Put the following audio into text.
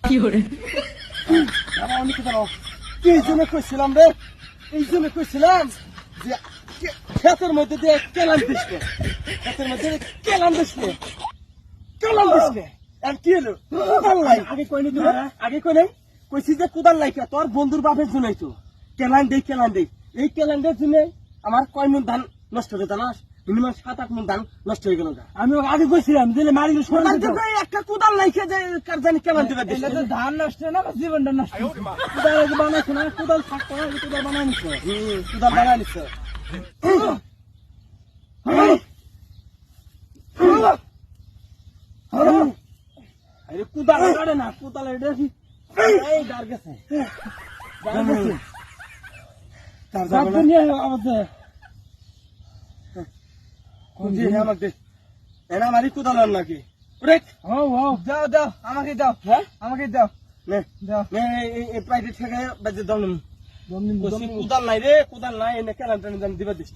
কি করে আমি কি জানো এই জন্য কইছিলাম রে, এই জন্য কইছিলাম যে ক্ষেতের মধ্যে দিয়ে কেলান দিসকে, ক্ষেতের মধ্যে কেলান দিসকে, কেলান দিসকে। আর কি হলো কুদাল লাই আগে কইনি তুমি, আগে কই নাই কইছি যে কুদাল লাই কে তোর বন্ধুর বাপের জন্যই তো কেলান দেই, কেলান দেই। এই কেলানদের জন্য আমার কয় মন ধান নষ্ট হয়ে জানাস, মিনিমাম 7-8 মন ধান নষ্ট হয়ে গেল। আমি আগে কইছিলাম যে মারি একটা কুদাল লাই খেয়ে কার জানি কেলান দেবে। ধান নষ্ট না জীবনটা নষ্ট। কুদাল বানাইছে না, কুদাল থাকতো না, কুদাল বানাই নিচ্ছে, কুদাল বানাই নিচ্ছে। আরে কুদাল কাটে না, কুদাল এটা এই ডার গেছে, ডার গেছে। তার যাবে নিয়ে আমাদের কোন যে আমাকে এরা মারি কুদাল আর নাকি রে। ও ও দাও দাও আমাকে দাও, হ্যাঁ আমাকে দাও, নে দাও নে এই প্রাইভেট থেকে বাজে দাও নি। কুদাল নাই রে, কুদাল নাই, এনে কেন দিবা দিস।